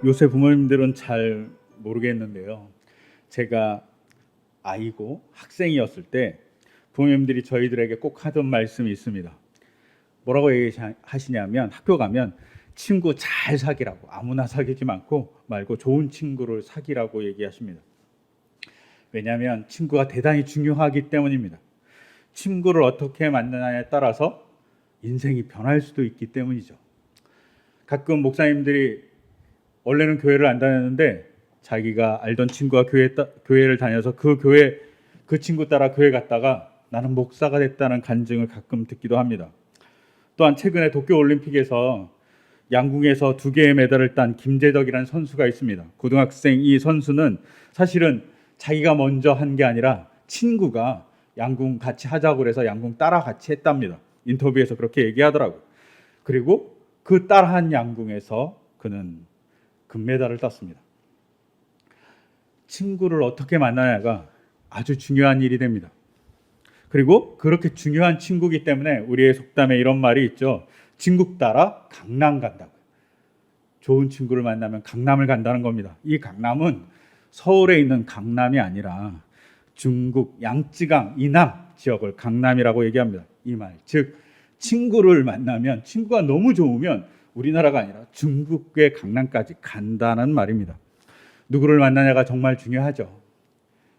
요새 부모님들은 잘 모르겠는데요. 제가 아이고 학생이었을 때 부모님들이 저희들에게 꼭 하던 말씀이 있습니다. 뭐라고 얘기하시냐면 학교 가면 친구 잘 사귀라고, 아무나 사귀지 말고 좋은 친구를 사귀라고 얘기하십니다. 왜냐하면 친구가 대단히 중요하기 때문입니다. 친구를 어떻게 만나냐에 따라서 인생이 변할 수도 있기 때문이죠. 가끔 목사님들이 원래는 교회를 안 다녔는데 자기가 알던 친구가 교회를 다녀서 그 친구 따라 교회 갔다가 나는 목사가 됐다는 간증을 가끔 듣기도 합니다. 또한 최근에 도쿄올림픽에서 양궁에서 2개의 메달을 딴 김재덕이라는 선수가 있습니다. 고등학생 이 선수는 사실은 자기가 먼저 한 게 아니라 친구가 양궁 같이 하자고 그래서 양궁 따라 같이 했답니다. 인터뷰에서 그렇게 얘기하더라고요. 그리고 그 따라한 양궁에서 그는 금메달을 땄습니다. 친구를 어떻게 만나냐가 아주 중요한 일이 됩니다. 그리고 그렇게 중요한 친구이기 때문에 우리의 속담에 이런 말이 있죠. 친구 따라 강남 간다고. 좋은 친구를 만나면 강남을 간다는 겁니다. 이 강남은 서울에 있는 강남이 아니라 중국 양쯔강 이남 지역을 강남이라고 얘기합니다. 이 말, 즉 친구를 만나면 친구가 너무 좋으면 우리나라가 아니라 중국의 강남까지 간다는 말입니다. 누구를 만나냐가 정말 중요하죠.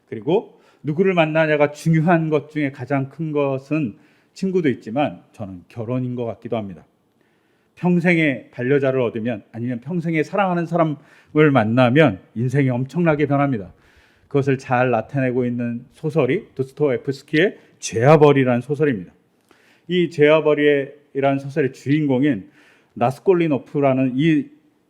그리고 누구를 만나냐가 중요한 것 중에 가장 큰 것은 친구도 있지만 저는 결혼인 것 같기도 합니다. 평생의 반려자를 얻으면 아니면 평생에 사랑하는 사람을 만나면 인생이 엄청나게 변합니다. 그것을 잘 나타내고 있는 소설이 도스토옙스키의 죄와 벌이라는 소설입니다. 이 죄와 벌이라는 소설의 주인공인 라스콜리노프라는 이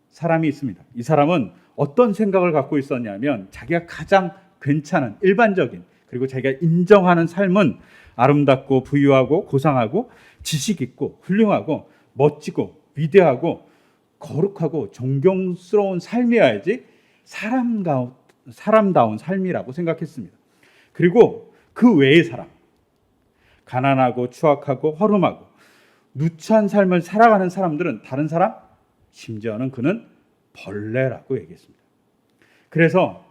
사람이 있습니다. 이 사람은 어떤 생각을 갖고 있었냐면 자기가 가장 괜찮은 일반적인 그리고 자기가 인정하는 삶은 아름답고 부유하고 고상하고 지식 있고 훌륭하고 멋지고 위대하고 거룩하고 존경스러운 삶이어야지 사람다운 삶이라고 생각했습니다. 그리고 그 외의 사람, 가난하고 추악하고 허름하고 누추한 삶을 살아가는 사람들은 다른 사람, 심지어는 그는 벌레라고 얘기했습니다. 그래서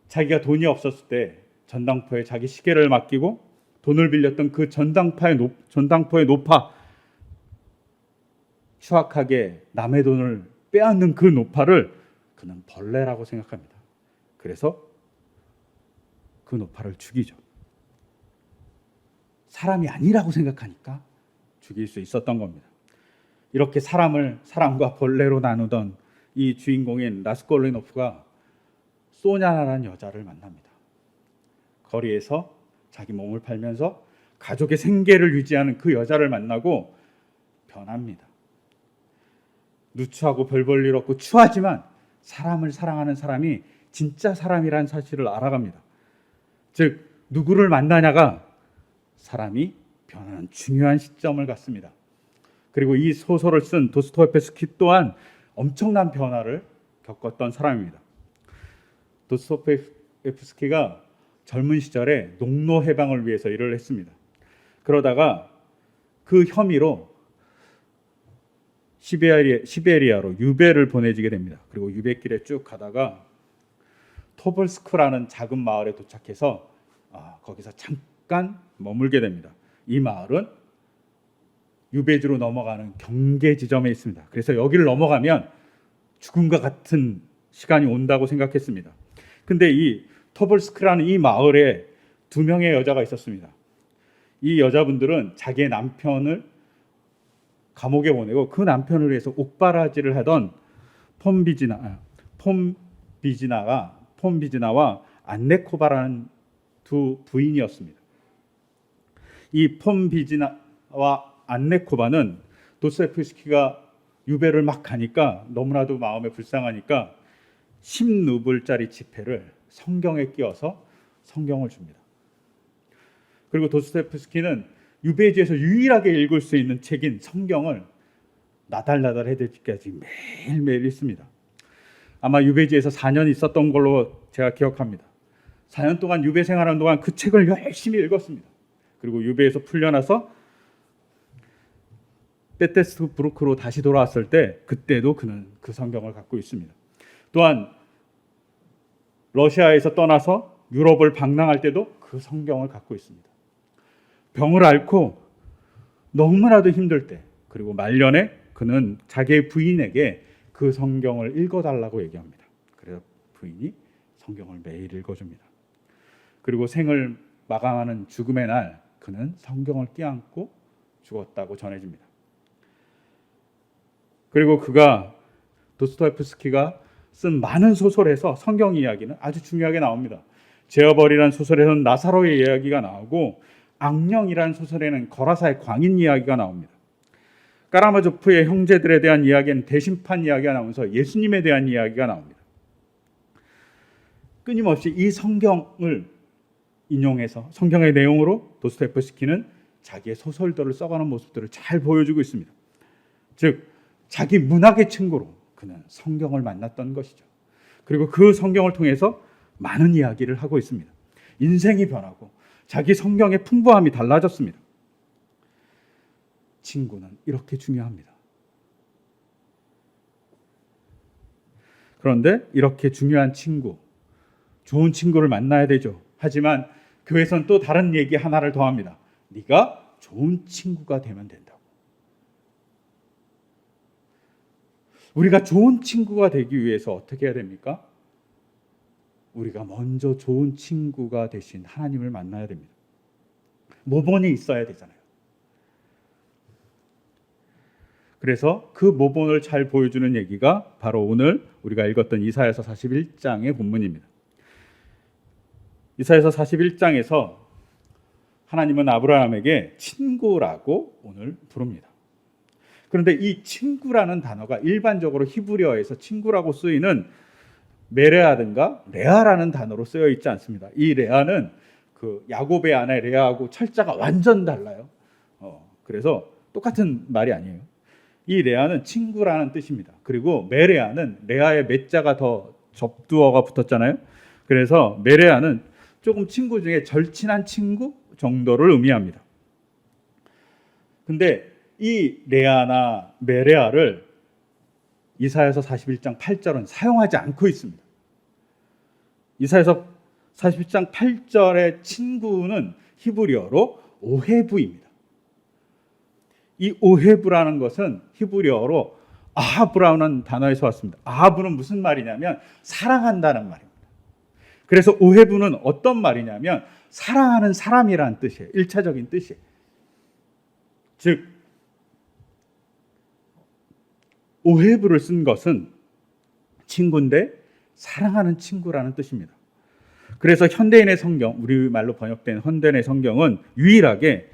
자기가 돈이 없었을 때 전당포에 자기 시계를 맡기고 돈을 빌렸던 그 전당포의 노파, 추악하게 남의 돈을 빼앗는 그 노파를 그는 벌레라고 생각합니다. 그래서 그 노파를 죽이죠. 사람이 아니라고 생각하니까 죽일 수 있었던 겁니다. 이렇게 사람을 사람과 벌레로 나누던 이 주인공인 라스콜리노프가 소냐라는 여자를 만납니다. 거리에서 자기 몸을 팔면서 가족의 생계를 유지하는 그 여자를 만나고 변합니다. 누추하고 별 볼 일 없고 추하지만 사람을 사랑하는 사람이 진짜 사람이라는 사실을 알아갑니다. 즉 누구를 만나냐가 사람이 변하는 중요한 시점을 갖습니다. 그리고 이 소설을 쓴 도스토옙스키 또한 엄청난 변화를 겪었던 사람입니다. 도스토옙스키가 젊은 시절에 농노 해방을 위해서 일을 했습니다. 그러다가 그 혐의로 시베리아로 유배를 보내지게 됩니다. 그리고 유배길에 쭉 가다가 토벌스크라는 작은 마을에 도착해서 거기서 잠깐 머물게 됩니다. 이 마을은 유배지로 넘어가는 경계 지점에 있습니다. 그래서 여기를 넘어가면 죽음과 같은 시간이 온다고 생각했습니다. 근데 이 토벌스크라는 이 마을에 2명의 여자가 있었습니다. 이 여자분들은 자기의 남편을 감옥에 보내고 그 남편을 위해서 옥바라지를 하던 폼비지나와 안네코바라는 2 부인이었습니다. 이 폼비지나와 안네코바는 도스토옙스키가 유배를 막 가니까 너무나도 마음에 불쌍하니까 10루블짜리 지폐를 성경에 끼워서 성경을 줍니다. 그리고 도스토옙스키는 유배지에서 유일하게 읽을 수 있는 책인 성경을 나달나달 해질까지 매일매일 읽습니다. 아마 유배지에서 4년 있었던 걸로 제가 기억합니다. 4년 동안 유배 생활하는 동안 그 책을 열심히 읽었습니다. 그리고 유배에서 풀려나서 페테르스부르크로 다시 돌아왔을 때 그때도 그는 그 성경을 갖고 있습니다. 또한 러시아에서 떠나서 유럽을 방랑할 때도 그 성경을 갖고 있습니다. 병을 앓고 너무나도 힘들 때, 그리고 말년에 그는 자기의 부인에게 그 성경을 읽어달라고 얘기합니다. 그래서 부인이 성경을 매일 읽어줍니다. 그리고 생을 마감하는 죽음의 날 그는 성경을 껴안고 죽었다고 전해집니다. 그리고 그가 도스토옙스키가 쓴 많은 소설에서 성경 이야기는 아주 중요하게 나옵니다. 죄어버리라는 소설에서는 나사로의 이야기가 나오고 악령이라는 소설에는 거라사의 광인 이야기가 나옵니다. 까라마조프의 형제들에 대한 이야기는 대심판 이야기가 나오면서 예수님에 대한 이야기가 나옵니다. 끊임없이 이 성경을 인용해서 성경의 내용으로 도스토옙스키는 자기의 소설들을 써가는 모습들을 잘 보여주고 있습니다. 즉 자기 문학의 친구로 그는 성경을 만났던 것이죠. 그리고 그 성경을 통해서 많은 이야기를 하고 있습니다. 인생이 변하고 자기 성경의 풍부함이 달라졌습니다. 친구는 이렇게 중요합니다. 그런데 이렇게 중요한 친구, 좋은 친구를 만나야 되죠. 하지만 교회에서는 또 다른 얘기 하나를 더합니다. 네가 좋은 친구가 되면 된다고. 우리가 좋은 친구가 되기 위해서 어떻게 해야 됩니까? 우리가 먼저 좋은 친구가 되신 하나님을 만나야 됩니다. 모본이 있어야 되잖아요. 그래서 그 모본을 잘 보여주는 얘기가 바로 오늘 우리가 읽었던 이사야서 41장의 본문입니다. 이사야서 41장에서 하나님은 아브라함에게 친구라고 오늘 부릅니다. 그런데 이 친구라는 단어가 일반적으로 히브리어에서 친구라고 쓰이는 메레아든가 레아라는 단어로 쓰여 있지 않습니다. 이 레아는 그 야곱의 아내 레아하고 철자가 완전 달라요. 그래서 똑같은 말이 아니에요. 이 레아는 친구라는 뜻입니다. 그리고 메레아는 레아의 메자가 더 접두어가 붙었잖아요. 그래서 메레아는 조금 친구 중에 절친한 친구 정도를 의미합니다. 근데 이 레아나 메레아를 이사야서 41장 8절은 사용하지 않고 있습니다. 이사야서 41장 8절의 친구는 히브리어로 오헤브입니다. 이 오헤브라는 것은 히브리어로 아하브라는 단어에서 왔습니다. 아하브는 무슨 말이냐면 사랑한다는 말입니다. 그래서 오헤브는 어떤 말이냐면 사랑하는 사람이라는 뜻이에요. 1차적인 뜻이에요. 즉 오헤브를 쓴 것은 친구인데 사랑하는 친구라는 뜻입니다. 그래서 현대인의 성경, 우리말로 번역된 현대인의 성경은 유일하게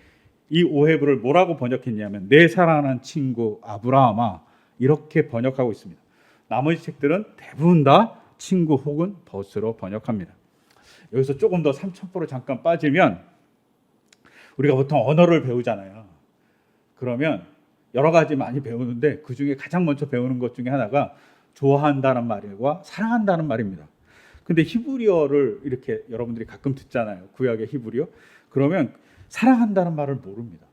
이 오헤브를 뭐라고 번역했냐면 내 사랑하는 친구 아브라함아 이렇게 번역하고 있습니다. 나머지 책들은 대부분 다 친구 혹은 벗으로 번역합니다. 여기서 조금 더 삼천포로 잠깐 빠지면 우리가 보통 언어를 배우잖아요. 그러면 여러 가지 많이 배우는데 그 중에 가장 먼저 배우는 것 중에 하나가 좋아한다는 말과 사랑한다는 말입니다. 근데 히브리어를 이렇게 여러분들이 가끔 듣잖아요. 구약의 히브리어. 그러면 사랑한다는 말을 모릅니다.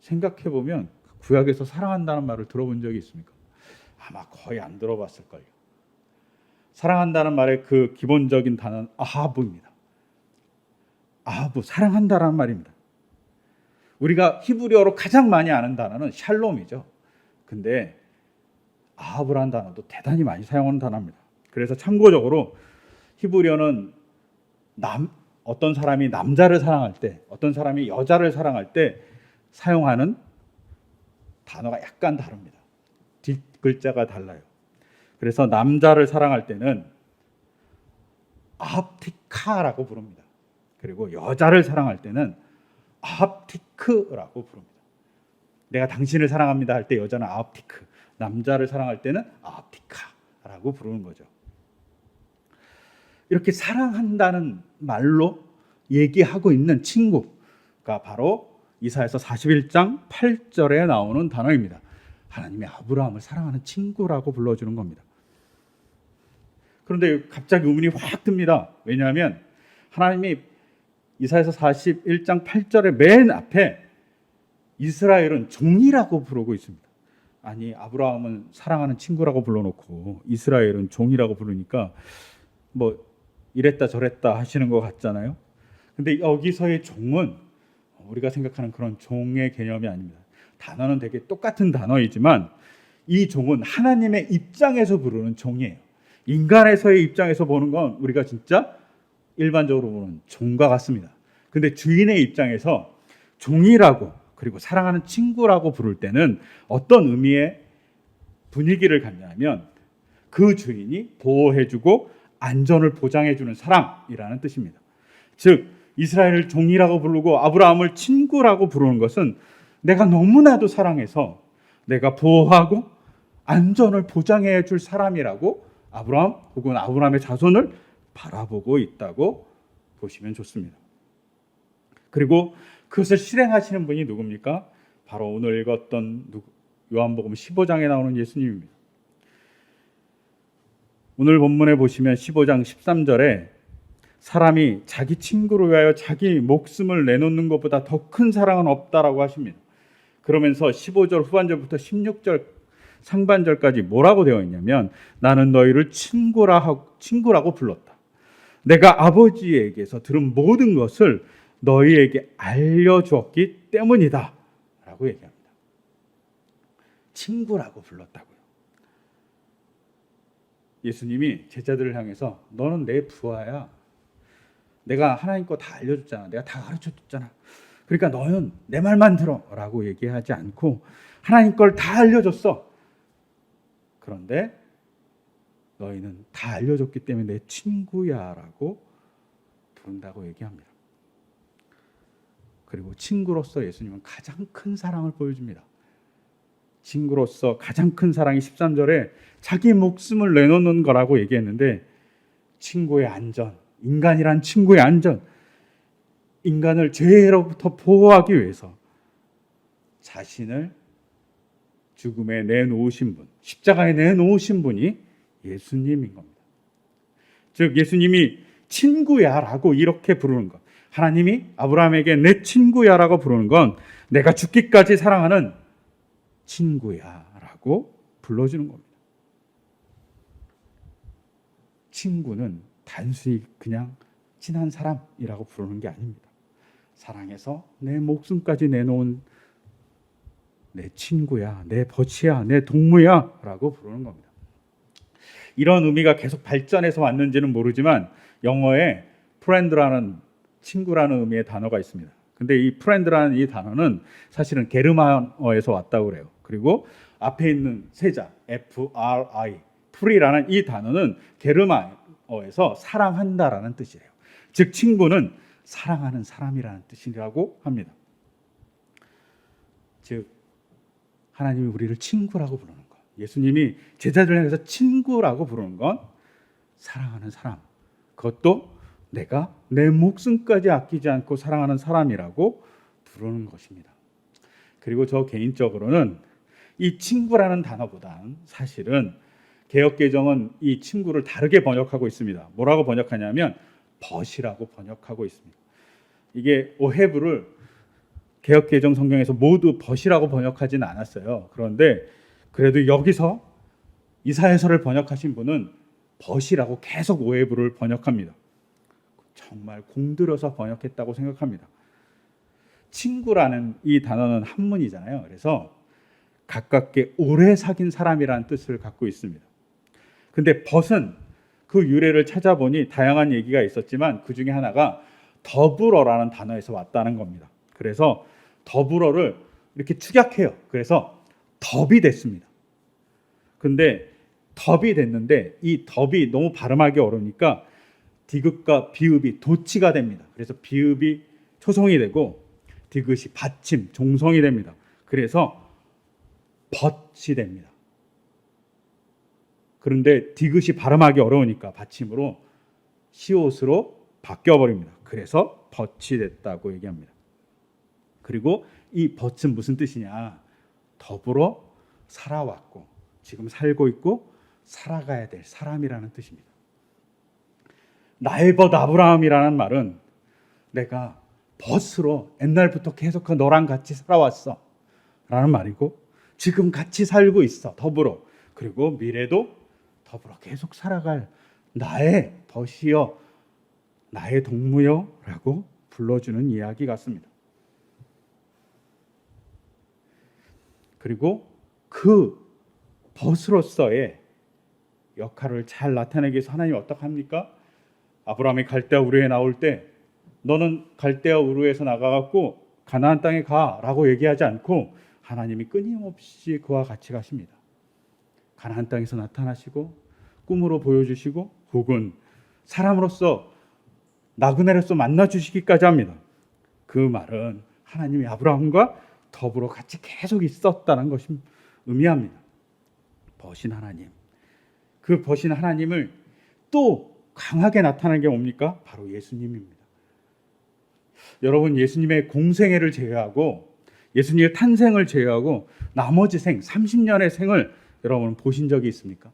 생각해보면 구약에서 사랑한다는 말을 들어본 적이 있습니까? 아마 거의 안 들어봤을걸요. 사랑한다는 말의 그 기본적인 단어는 아하브입니다. 아하브, 사랑한다는 말입니다. 우리가 히브리어로 가장 많이 아는 단어는 샬롬이죠. 근데 아하브라는 단어도 대단히 많이 사용하는 단어입니다. 그래서 참고적으로 히브리어는 어떤 사람이 남자를 사랑할 때, 어떤 사람이 여자를 사랑할 때 사용하는 단어가 약간 다릅니다. 뒷글자가 달라요. 그래서 남자를 사랑할 때는 아합티카라고 부릅니다. 그리고 여자를 사랑할 때는 아합티크라고 부릅니다. 내가 당신을 사랑합니다 할 때 여자는 아합티크, 남자를 사랑할 때는 아합티카라고 부르는 거죠. 이렇게 사랑한다는 말로 얘기하고 있는 친구가 바로 이사야서 41장 8절에 나오는 단어입니다. 하나님이 아브라함을 사랑하는 친구라고 불러주는 겁니다. 그런데 갑자기 의문이 확 듭니다. 왜냐하면 하나님이 이사야서 41장 8절의 맨 앞에 이스라엘은 종이라고 부르고 있습니다. 아니, 아브라함은 사랑하는 친구라고 불러놓고 이스라엘은 종이라고 부르니까 뭐 이랬다 저랬다 하시는 것 같잖아요. 근데 여기서의 종은 우리가 생각하는 그런 종의 개념이 아닙니다. 단어는 되게 똑같은 단어이지만 이 종은 하나님의 입장에서 부르는 종이에요. 인간에서의 입장에서 보는 건 우리가 진짜 일반적으로 보는 종과 같습니다. 근데 주인의 입장에서 종이라고 그리고 사랑하는 친구라고 부를 때는 어떤 의미의 분위기를 갖냐면 그 주인이 보호해주고 안전을 보장해주는 사람이라는 뜻입니다. 즉 이스라엘을 종이라고 부르고 아브라함을 친구라고 부르는 것은 내가 너무나도 사랑해서 내가 보호하고 안전을 보장해 줄 사람이라고 아브라함 혹은 아브라함의 자손을 바라보고 있다고 보시면 좋습니다. 그리고 그것을 실행하시는 분이 누굽니까? 바로 오늘 읽었던 요한복음 15장에 나오는 예수님입니다. 오늘 본문에 보시면 15장 13절에 사람이 자기 친구를 위하여 자기 목숨을 내놓는 것보다 더 큰 사랑은 없다라고 하십니다. 그러면서 15절 후반절부터 16절 상반절까지 뭐라고 되어 있냐면 나는 너희를 친구라고 불렀다. 내가 아버지에게서 들은 모든 것을 너희에게 알려주었기 때문이다 라고 얘기합니다. 친구라고 불렀다고요. 예수님이 제자들을 향해서 너는 내 부하야. 내가 하나님 거 다 알려줬잖아. 내가 다 가르쳐줬잖아. 그러니까 너는 내 말만 들어 라고 얘기하지 않고 하나님 걸 다 알려줬어. 그런데 너희는 다 알려줬기 때문에 내 친구야 라고 부른다고 얘기합니다. 그리고 친구로서 예수님은 가장 큰 사랑을 보여줍니다. 친구로서 가장 큰 사랑이 13절에 자기 목숨을 내놓는 거라고 얘기했는데 친구의 안전, 인간이란 친구의 안전, 인간을 죄로부터 보호하기 위해서 자신을 죽음에 내놓으신 분, 십자가에 내놓으신 분이 예수님인 겁니다. 즉 예수님이 친구야 라고 이렇게 부르는 것, 하나님이 아브라함에게 내 친구야 라고 부르는 건 내가 죽기까지 사랑하는 친구야 라고 불러주는 겁니다. 친구는 단순히 그냥 친한 사람이라고 부르는 게 아닙니다. 사랑해서 내 목숨까지 내놓은 내 친구야, 내 버치야, 내 동무야 라고 부르는 겁니다. 이런 의미가 계속 발전해서 왔는지는 모르지만 영어에 프렌드라는 친구라는 의미의 단어가 있습니다. 근데 이 프렌드라는 이 단어는 사실은 게르만어에서 왔다고 그래요. 그리고 앞에 있는 세자 FRI, 프리라는 이 단어는 게르만어에서 사랑한다라는 뜻이래요. 즉 친구는 사랑하는 사람이라는 뜻이라고 합니다. 즉 하나님이 우리를 친구라고 부르는 것, 예수님이 제자들을 향해서 친구라고 부르는 건 사랑하는 사람, 그것도 내가 내 목숨까지 아끼지 않고 사랑하는 사람이라고 부르는 것입니다. 그리고 저 개인적으로는 이 친구라는 단어보단 사실은 개역개정은 이 친구를 다르게 번역하고 있습니다. 뭐라고 번역하냐면 벗이라고 번역하고 있습니다. 이게 오해부를 개역개정 성경에서 모두 벗이라고 번역하지는 않았어요. 그런데 그래도 여기서 이사야서를 번역하신 분은 벗이라고 계속 오해부를 번역합니다. 정말 공들여서 번역했다고 생각합니다. 친구라는 이 단어는 한문이잖아요. 그래서 가깝게 오래 사귄 사람이라는 뜻을 갖고 있습니다. 근데 벗은 그 유래를 찾아보니 다양한 얘기가 있었지만 그 중에 하나가 더불어라는 단어에서 왔다는 겁니다. 그래서 더불어를 이렇게 축약해요. 그래서 덥이 됐습니다. 근데 덥이 됐는데 이 덥이 너무 발음하기 어려우니까 디귿과 비읍이 도치가 됩니다. 그래서 비읍이 초성이 되고 디귿이 받침, 종성이 됩니다. 그래서 벗이 됩니다. 그런데 디귿이 발음하기 어려우니까 받침으로 시옷으로 바뀌어버립니다. 그래서 벗이 됐다고 얘기합니다. 그리고 이 벗은 무슨 뜻이냐? 더불어 살아왔고 지금 살고 있고 살아가야 될 사람이라는 뜻입니다. 나의 벗 아브라함이라는 말은 내가 벗으로 옛날부터 계속 너랑 같이 살아왔어. 라는 말이고, 지금 같이 살고 있어, 더불어. 그리고 미래도 더불어 계속 살아갈 나의 벗이여, 나의 동무여 라고 불러주는 이야기 같습니다. 그리고 그 벗으로서의 역할을 잘 나타내기 위해서 하나님이 어떻게 합니까? 아브라함이 갈대아 우르에 나올 때 너는 갈대아 우르에서 나가갖고 가나안 땅에 가라고 얘기하지 않고 하나님이 끊임없이 그와 같이 가십니다. 가나안 땅에서 나타나시고 꿈으로 보여주시고 혹은 사람으로서 나그네로서 만나주시기까지 합니다. 그 말은 하나님이 아브라함과 더불어 같이 계속 있었다는 것을 의미합니다. 버신 하나님, 그 버신 하나님을 또 강하게 나타나는 게 뭡니까? 바로 예수님입니다. 여러분, 예수님의 공생애를 제외하고 예수님의 탄생을 제외하고 나머지 생, 30년의 생을 여러분 보신 적이 있습니까?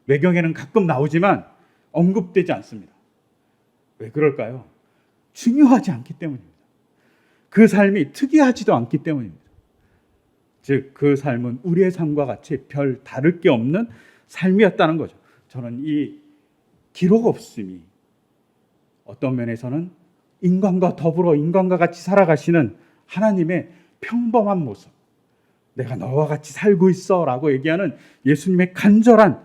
외경에는 가끔 나오지만 언급되지 않습니다. 왜 그럴까요? 중요하지 않기 때문입니다. 그 삶이 특이하지도 않기 때문입니다. 즉, 그 삶은 우리의 삶과 같이 별 다를 게 없는 삶이었다는 거죠. 저는 이 기록 없음이 어떤 면에서는 인간과 더불어 인간과 같이 살아가시는 하나님의 평범한 모습, 내가 너와 같이 살고 있어 라고 얘기하는 예수님의 간절한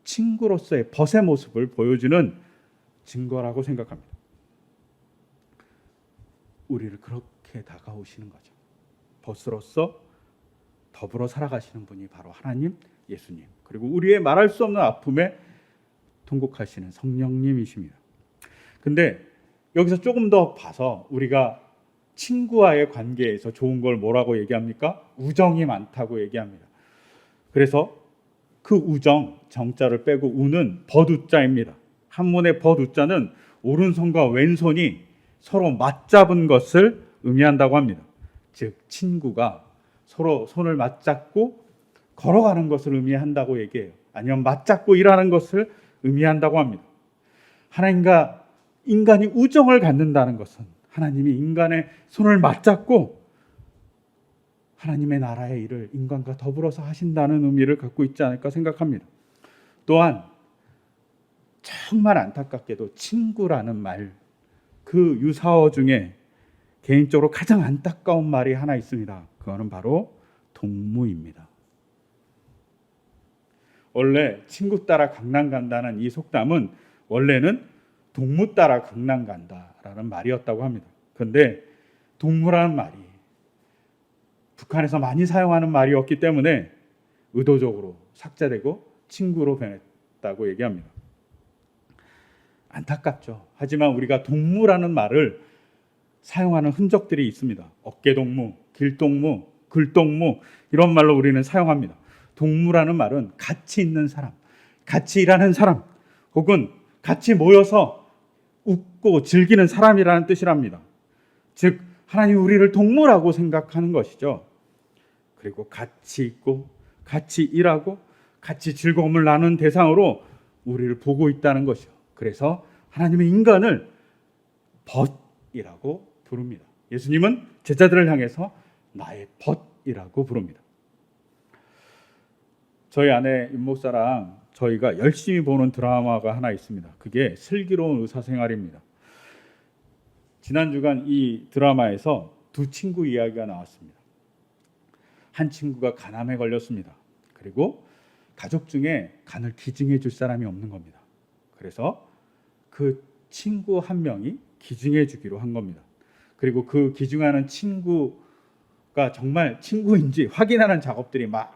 친구로서의 벗의 모습을 보여주는 증거라고 생각합니다. 우리를 그렇게 다가오시는 거죠. 벗으로서 더불어 살아가시는 분이 바로 하나님, 예수님, 그리고 우리의 말할 수 없는 아픔에 통곡하시는 성령님이십니다. 근데 여기서 조금 더 봐서 우리가 친구와의 관계에서 좋은 걸 뭐라고 얘기합니까? 우정이 많다고 얘기합니다. 그래서 그 우정, 정자를 빼고 우는 벗우자입니다. 한문의 벗우자는 오른손과 왼손이 서로 맞잡은 것을 의미한다고 합니다. 즉, 친구가 서로 손을 맞잡고 걸어가는 것을 의미한다고 얘기해요. 아니면 맞잡고 일하는 것을 의미한다고 합니다. 하나님과 인간이 우정을 갖는다는 것은 하나님이 인간의 손을 맞잡고 하나님의 나라의 일을 인간과 더불어서 하신다는 의미를 갖고 있지 않을까 생각합니다. 또한 정말 안타깝게도 친구라는 말, 그 유사어 중에 개인적으로 가장 안타까운 말이 하나 있습니다. 그거는 바로 동무입니다. 원래 친구 따라 강남 간다는 이 속담은 원래는 동무 따라 강남 간다라는 말이었다고 합니다. 그런데 동무라는 말이 북한에서 많이 사용하는 말이었기 때문에 의도적으로 삭제되고 친구로 변했다고 얘기합니다. 안타깝죠. 하지만 우리가 동무라는 말을 사용하는 흔적들이 있습니다. 어깨동무, 길동무, 글동무 이런 말로 우리는 사용합니다. 동무라는 말은 같이 있는 사람, 같이 일하는 사람, 혹은 같이 모여서 웃고 즐기는 사람이라는 뜻이랍니다. 즉, 하나님이 우리를 동무라고 생각하는 것이죠. 그리고 같이 있고 같이 일하고 같이 즐거움을 나누는 대상으로 우리를 보고 있다는 것이죠. 그래서 하나님의 인간을 벗이라고 부릅니다. 예수님은 제자들을 향해서 나의 벗이라고 부릅니다. 저희 아내 윤목사랑 저희가 열심히 보는 드라마가 하나 있습니다. 그게 슬기로운 의사생활입니다. 지난 주간 이 드라마에서 두 친구 이야기가 나왔습니다. 한 친구가 간암에 걸렸습니다. 그리고 가족 중에 간을 기증해 줄 사람이 없는 겁니다. 그래서 그 친구 한 명이 기증해 주기로 한 겁니다. 그리고 그 기증하는 친구가 정말 친구인지 확인하는 작업들이 막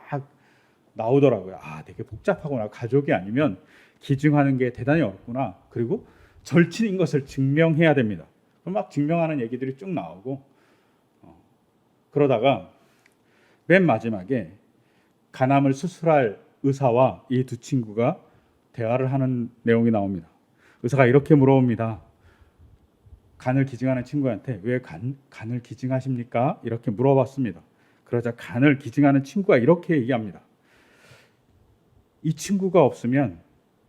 나오더라고요. 되게 복잡하구나. 가족이 아니면 기증하는 게 대단히 어렵구나. 그리고 절친인 것을 증명해야 됩니다. 막 증명하는 얘기들이 쭉 나오고 그러다가 맨 마지막에 간암을 수술할 의사와 이 두 친구가 대화를 하는 내용이 나옵니다. 의사가 이렇게 물어봅니다. 간을 기증하는 친구한테 왜 간을 기증하십니까? 이렇게 물어봤습니다. 그러자 간을 기증하는 친구가 이렇게 얘기합니다. 이 친구가 없으면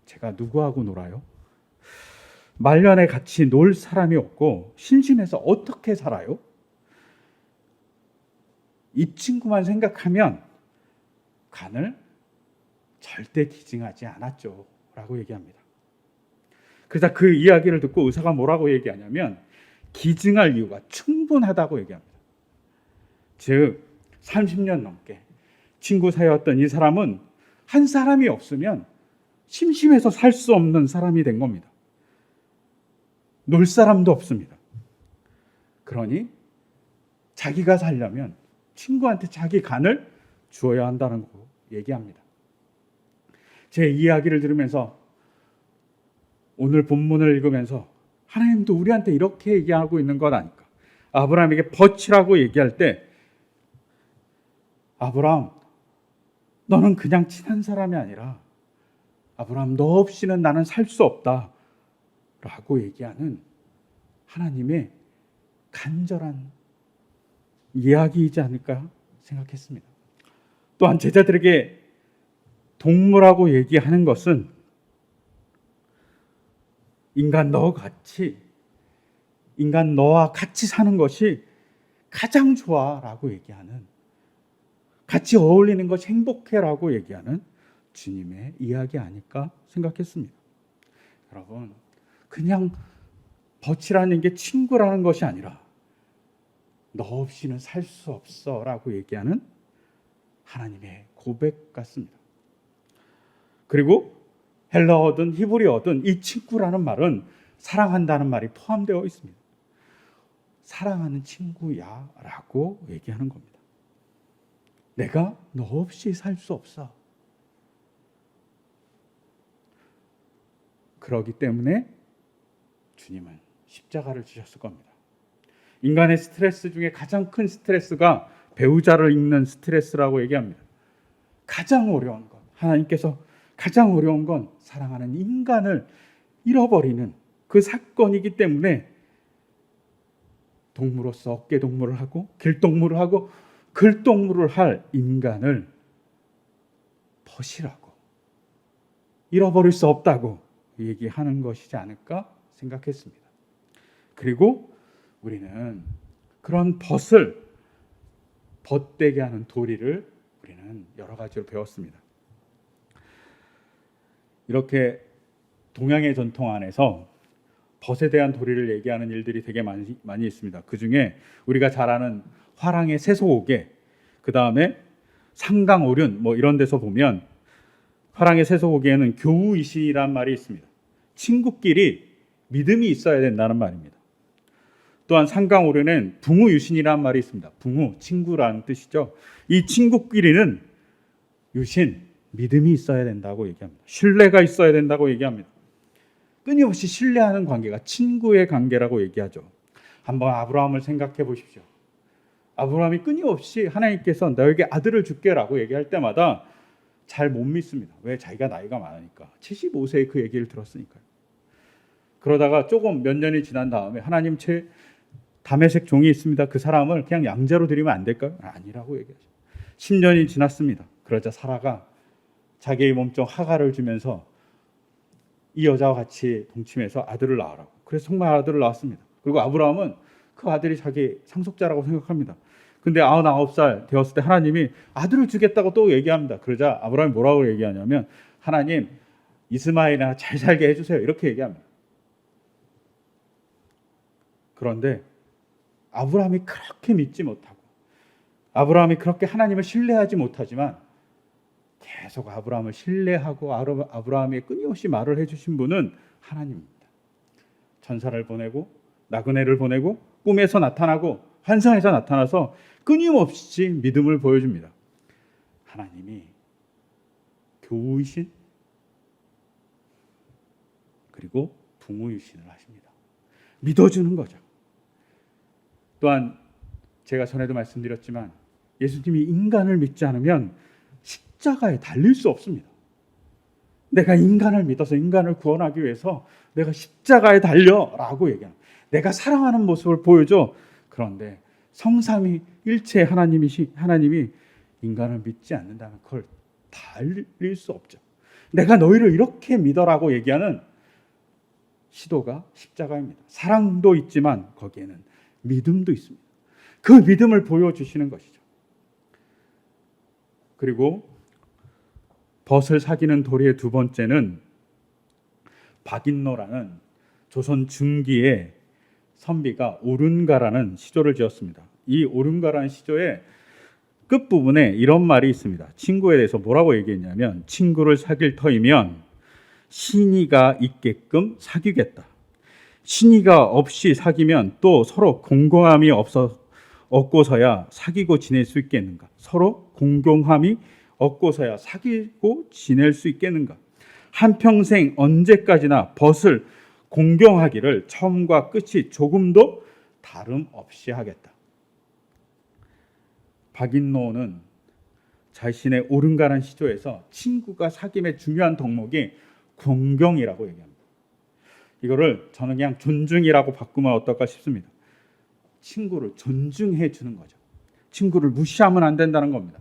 제가 누구하고 놀아요? 말년에 같이 놀 사람이 없고 심심해서 어떻게 살아요? 이 친구만 생각하면 간을 절대 기증하지 않았죠 라고 얘기합니다. 그래서 그 이야기를 듣고 의사가 뭐라고 얘기하냐면 기증할 이유가 충분하다고 얘기합니다. 즉 30년 넘게 친구 사이였던 이 사람은 한 사람이 없으면 심심해서 살 수 없는 사람이 된 겁니다. 놀 사람도 없습니다. 그러니 자기가 살려면 친구한테 자기 간을 주어야 한다는 거 얘기합니다. 제 이야기를 들으면서 오늘 본문을 읽으면서 하나님도 우리한테 이렇게 얘기하고 있는 것 아닐까? 아브라함에게 버치라고 얘기할 때 아브라함 너는 그냥 친한 사람이 아니라 아브라함 너 없이는 나는 살 수 없다 라고 얘기하는 하나님의 간절한 이야기이지 않을까 생각했습니다. 또한 제자들에게 동무라고 얘기하는 것은 인간 너와 같이 사는 것이 가장 좋아라고 얘기하는, 같이 어울리는 것이 행복해라고 얘기하는 주님의 이야기 아닐까 생각했습니다. 여러분, 그냥 버치라는 게 친구라는 것이 아니라 너 없이는 살 수 없어 라고 얘기하는 하나님의 고백 같습니다. 그리고 헬라어든 히브리어든 이 친구라는 말은 사랑한다는 말이 포함되어 있습니다. 사랑하는 친구야 라고 얘기하는 겁니다. 내가 너 없이 살 수 없어. 그러기 때문에 주님은 십자가를 지셨을 겁니다. 인간의 스트레스 중에 가장 큰 스트레스가 배우자를 잃는 스트레스라고 얘기합니다. 가장 어려운 것, 하나님께서 가장 어려운 건 사랑하는 인간을 잃어버리는 그 사건이기 때문에 동물로서 어깨동무를 하고 길동무를 하고 글동무를 할 인간을 버시라고, 잃어버릴 수 없다고 얘기하는 것이지 않을까 생각했습니다. 그리고 우리는 그런 벗을 벗되게 하는 도리를 우리는 여러 가지로 배웠습니다. 이렇게 동양의 전통 안에서 벗에 대한 도리를 얘기하는 일들이 되게 많이 있습니다. 그 중에 우리가 잘 아는 화랑의 세속오개, 그 다음에 상강오륜 이런 데서 보면 화랑의 세속오개에는 교우이시란 말이 있습니다. 친구끼리 믿음이 있어야 된다는 말입니다. 또한 상강오륜엔 붕우유신이라는 말이 있습니다. 붕우, 친구라는 뜻이죠. 이 친구끼리는 유신, 믿음이 있어야 된다고 얘기합니다. 신뢰가 있어야 된다고 얘기합니다. 끊임없이 신뢰하는 관계가 친구의 관계라고 얘기하죠. 한번 아브라함을 생각해 보십시오. 아브라함이 끊임없이 하나님께서 너에게 아들을 줄게라고 얘기할 때마다 잘 못 믿습니다. 왜? 자기가 나이가 많으니까. 75세에 그 얘기를 들었으니까요. 그러다가 조금 몇 년이 지난 다음에 하나님 제 다메섹 종이 있습니다. 그 사람을 그냥 양자로 드리면 안 될까요? 아니라고 얘기하죠. 10년이 지났습니다. 그러자 사라가 자기의 몸종 하가를 주면서 이 여자와 같이 동침해서 아들을 낳으라고. 그래서 정말 아들을 낳았습니다. 그리고 아브라함은 그 아들이 자기 상속자라고 생각합니다. 근데 99살 되었을 때 하나님이 아들을 주겠다고 또 얘기합니다. 그러자 아브라함이 뭐라고 얘기하냐면 하나님 이스마엘이나 잘 살게 해주세요. 이렇게 얘기합니다. 그런데 아브라함이 그렇게 믿지 못하고 아브라함이 그렇게 하나님을 신뢰하지 못하지만 계속 아브라함을 신뢰하고 아브라함이 끊임없이 말을 해주신 분은 하나님입니다. 천사를 보내고 나그네를 보내고 꿈에서 나타나고 환상에서 나타나서 끊임없이 믿음을 보여줍니다. 하나님이 교우이신 그리고 붕우이신을 하십니다. 믿어주는 거죠. 또한 제가 전에도 말씀드렸지만 예수님이 인간을 믿지 않으면 십자가에 달릴 수 없습니다. 내가 인간을 믿어서 인간을 구원하기 위해서 내가 십자가에 달려라고 얘기합니다. 내가 사랑하는 모습을 보여줘. 그런데 성삼위 일체 하나님이 인간을 믿지 않는다면 그걸 달릴 수 없죠. 내가 너희를 이렇게 믿어라고 얘기하는 시도가 십자가입니다. 사랑도 있지만 거기에는 믿음도 있습니다. 그 믿음을 보여주시는 것이죠. 그리고 벗을 사귀는 도리의 두 번째는 박인노라는 조선 중기의 선비가 오른가라는 시조를 지었습니다. 이 오른가라는 시조의 끝부분에 이런 말이 있습니다. 친구에 대해서 뭐라고 얘기했냐면, 친구를 사귈 터이면 신의가 있게끔 사귀겠다. 신의가 없이 사귀면 또 서로 공공함이 없고서야 사귀고 지낼 수 있겠는가? 서로 공공함이 없고서야 사귀고 지낼 수 있겠는가? 한평생 언제까지나 벗을 공경하기를 처음과 끝이 조금도 다름없이 하겠다. 박인노는 자신의 오른가란 시조에서 친구가 사귐의 중요한 덕목이 공경이라고 얘기합니다. 이거를 저는 그냥 존중이라고 바꾸면 어떨까 싶습니다. 친구를 존중해 주는 거죠. 친구를 무시하면 안 된다는 겁니다.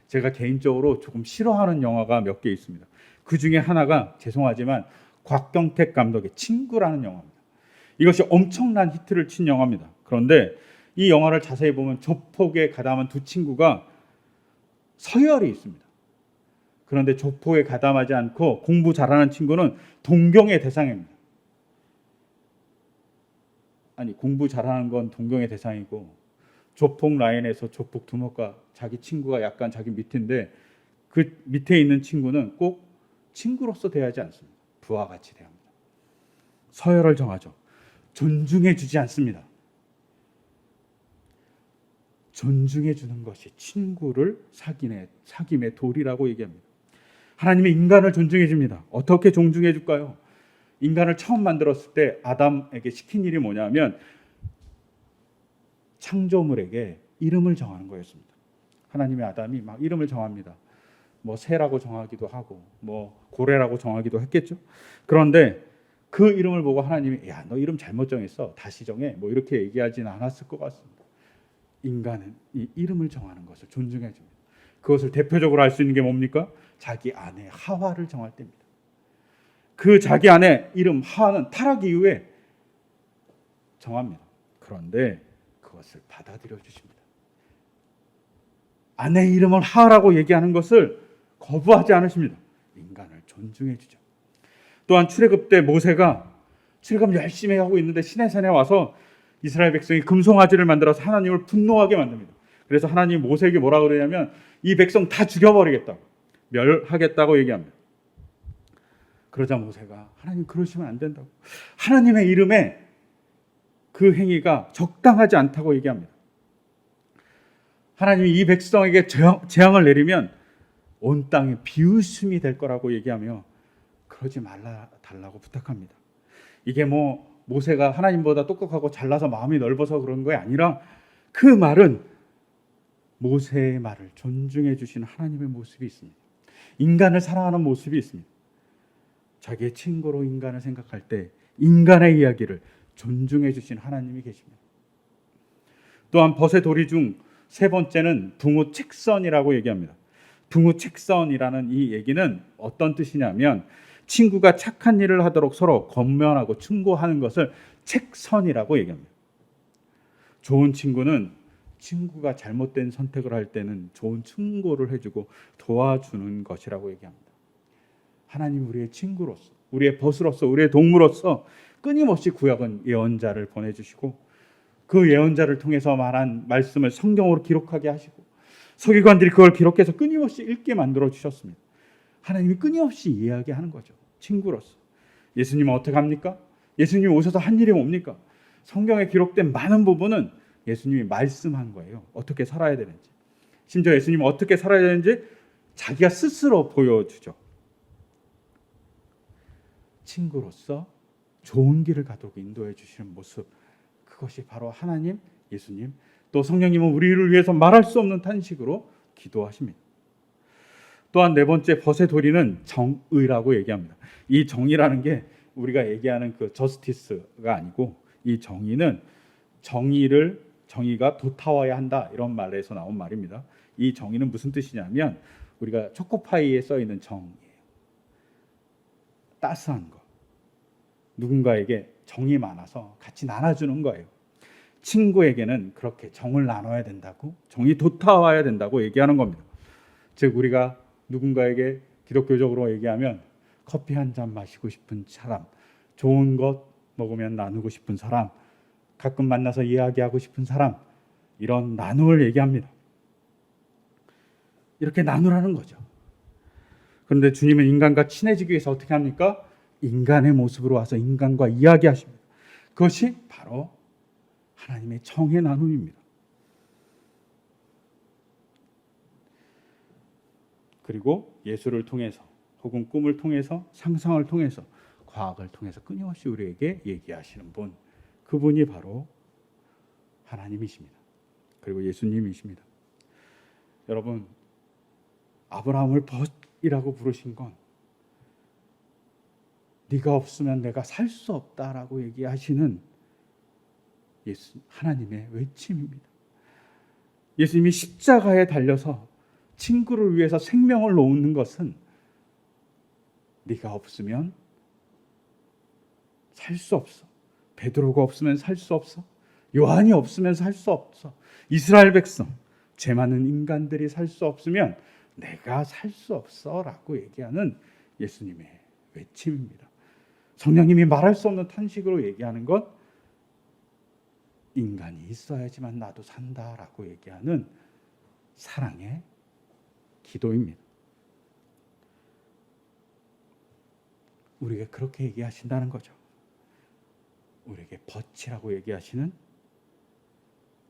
제가 개인적으로 조금 싫어하는 영화가 몇 개 있습니다. 그 중에 하나가 죄송하지만 곽경택 감독의 친구라는 영화입니다. 이것이 엄청난 히트를 친 영화입니다. 그런데 이 영화를 자세히 보면 조폭에 가담한 두 친구가 서열이 있습니다. 그런데 조폭에 가담하지 않고 공부 잘하는 친구는 동경의 대상입니다. 아니, 공부 잘하는 건 동경의 대상이고 조폭 라인에서 조폭 두목과 자기 친구가 약간 자기 밑인데 그 밑에 있는 친구는 꼭 친구로서 대하지 않습니다. 부하 같이 대합니다. 서열을 정하죠. 존중해 주지 않습니다. 존중해 주는 것이 친구를 사귐의 도리라고 얘기합니다. 하나님이 인간을 존중해 줍니다. 어떻게 존중해 줄까요? 인간을 처음 만들었을 때 아담에게 시킨 일이 뭐냐면 창조물에게 이름을 정하는 거였습니다. 하나님의 아담이 막 이름을 정합니다. 뭐 새라고 정하기도 하고 뭐 고래라고 정하기도 했겠죠. 그런데 그 이름을 보고 하나님이 야, 너 이름 잘못 정했어. 다시 정해. 뭐 이렇게 얘기하지는 않았을 것 같습니다. 인간은 이 이름을 정하는 것을 존중해 줍니다. 그것을 대표적으로 알 수 있는 게 뭡니까? 자기 아내 하와를 정할 때입니다. 그 자기 아내 이름 하와는 타락 이후에 정합니다. 그런데 그것을 받아들여 주십니다. 아내 이름을 하와라고 얘기하는 것을 거부하지 않으십니다. 인간을 존중해 주죠. 또한 출애굽 때 모세가 출애굽 열심히 하고 있는데 시내산에 와서 이스라엘 백성이 금송아지를 만들어서 하나님을 분노하게 만듭니다. 그래서 하나님이 모세에게 뭐라고 그러냐면 이 백성 다 죽여버리겠다고, 멸하겠다고 얘기합니다. 그러자 모세가 하나님 그러시면 안 된다고, 하나님의 이름에 그 행위가 적당하지 않다고 얘기합니다. 하나님이 이 백성에게 재앙을 내리면 온 땅에 비웃음이 될 거라고 얘기하며 그러지 말라 달라고 부탁합니다. 이게 뭐 모세가 하나님보다 똑똑하고 잘나서 마음이 넓어서 그런 게 아니라 그 말은 모세의 말을 존중해 주시는 하나님의 모습이 있습니다. 인간을 사랑하는 모습이 있습니다. 자기의 친구로 인간을 생각할 때 인간의 이야기를 존중해 주신 하나님이 계십니다. 또한 벗의 도리 중 세 번째는 붕우책선이라고 얘기합니다. 붕우책선이라는 이 얘기는 어떤 뜻이냐면 친구가 착한 일을 하도록 서로 권면하고 충고하는 것을 책선이라고 얘기합니다. 좋은 친구는 친구가 잘못된 선택을 할 때는 좋은 충고를 해주고 도와주는 것이라고 얘기합니다. 하나님 우리의 친구로서, 우리의 벗으로서, 우리의 동무로서 끊임없이 구약은 예언자를 보내주시고 그 예언자를 통해서 말한 말씀을 성경으로 기록하게 하시고 서기관들이 그걸 기록해서 끊임없이 읽게 만들어 주셨습니다. 하나님이 끊임없이 이야기하는 거죠. 친구로서. 예수님은 어떻게 합니까? 예수님이 오셔서 한 일이 뭡니까? 성경에 기록된 많은 부분은 예수님이 말씀한 거예요. 어떻게 살아야 되는지. 심지어 예수님은 어떻게 살아야 되는지 자기가 스스로 보여주죠. 친구로서 좋은 길을 가도록 인도해 주시는 모습, 그것이 바로 하나님, 예수님, 또 성령님은 우리를 위해서 말할 수 없는 탄식으로 기도하십니다. 또한 네 번째 벗의 도리는 정의라고 얘기합니다. 이 정의라는 게 우리가 얘기하는 그 저스티스가 아니고 이 정의는 정의가 도타와야 한다 이런 말에서 나온 말입니다. 이 정의는 무슨 뜻이냐면 우리가 초코파이에 써 있는 정이에요. 따스한 거. 누군가에게 정이 많아서 같이 나눠주는 거예요. 친구에게는 그렇게 정을 나눠야 된다고, 정이 도타와야 된다고 얘기하는 겁니다. 즉 우리가 누군가에게 기독교적으로 얘기하면 커피 한 잔 마시고 싶은 사람, 좋은 것 먹으면 나누고 싶은 사람, 가끔 만나서 이야기하고 싶은 사람, 이런 나눔을 얘기합니다. 이렇게 나누라는 거죠. 그런데 주님은 인간과 친해지기 위해서 어떻게 합니까? 인간의 모습으로 와서 인간과 이야기하십니다. 그것이 바로 하나님의 정의 나눔입니다. 그리고 예수를 통해서 혹은 꿈을 통해서 상상을 통해서 과학을 통해서 끊임없이 우리에게 얘기하시는 분, 그분이 바로 하나님이십니다. 그리고 예수님이십니다. 여러분, 아브라함을 벗이라고 부르신 건 네가 없으면 내가 살 수 없다라고 얘기하시는 하나님의 외침입니다. 예수님이 십자가에 달려서 친구를 위해서 생명을 놓는 것은 네가 없으면 살 수 없어. 베드로가 없으면 살 수 없어. 요한이 없으면 살 수 없어. 이스라엘 백성, 죄 많은 인간들이 살 수 없으면 내가 살 수 없어 라고 얘기하는 예수님의 외침입니다. 성령님이 말할 수 없는 탄식으로 얘기하는 것, 인간이 있어야지만 나도 산다라고 얘기하는 사랑의 기도입니다. 우리에게 그렇게 얘기하신다는 거죠. 우리에게 벗이라고 얘기하시는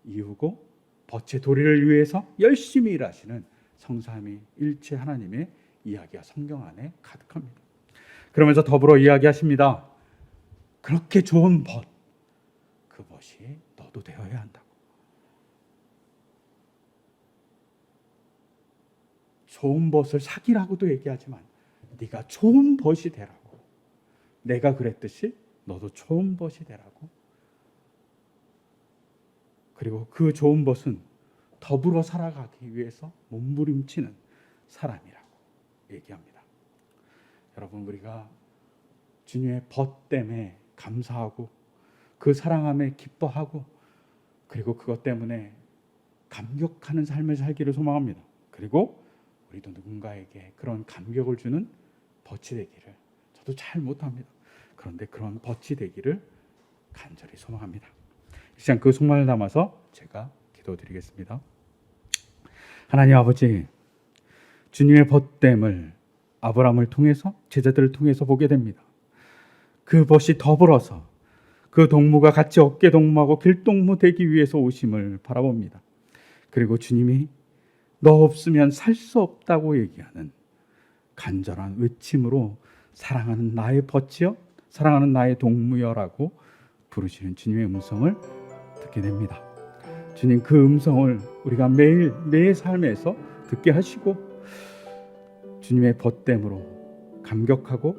이유고, 벗의 도리를 위해서 열심히 일하시는 성삼위 일체 하나님의 이야기가 성경 안에 가득합니다. 그러면서 더불어 이야기하십니다. 그렇게 좋은 벗, 그 벗이 너도 되어야 한다고. 좋은 벗을 사기라고도 얘기하지만 네가 좋은 벗이 되라고. 내가 그랬듯이 너도 좋은 벗이 되라고. 그리고 그 좋은 벗은 더불어 살아가기 위해서 몸부림치는 사람이라고 얘기합니다. 여러분, 우리가 주님의 벗 때문에 감사하고 그 사랑함에 기뻐하고 그리고 그것 때문에 감격하는 삶을 살기를 소망합니다. 그리고 우리도 누군가에게 그런 감격을 주는 벗이 되기를, 저도 잘 못합니다. 그런데 그런 벗이 되기를 간절히 소망합니다. 이 시간 그 소망을 담아서 제가 기도드리겠습니다. 하나님 아버지, 주님의 벗됨을 아브라함을 통해서, 제자들을 통해서 보게 됩니다. 그 벗이 더불어서 그 동무가 같이 어깨 동무하고 길동무 되기 위해서 오심을 바라봅니다. 그리고 주님이 너 없으면 살 수 없다고 얘기하는 간절한 외침으로 사랑하는 나의 벗이여, 사랑하는 나의 동무여라고 부르시는 주님의 음성을 듣게 됩니다. 주님, 그 음성을 우리가 매일 내 삶에서 듣게 하시고 주님의 벗됨으로 감격하고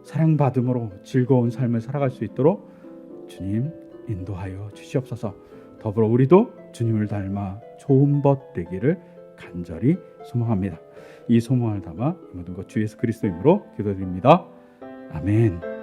사랑받음으로 즐거운 삶을 살아갈 수 있도록 주님 인도하여 주시옵소서. 더불어 우리도 주님을 닮아 좋은 벗 되기를 간절히 소망합니다. 이 소망을 담아 이 모든 것 주 예수 그리스도 이름으로 기도드립니다. 아멘.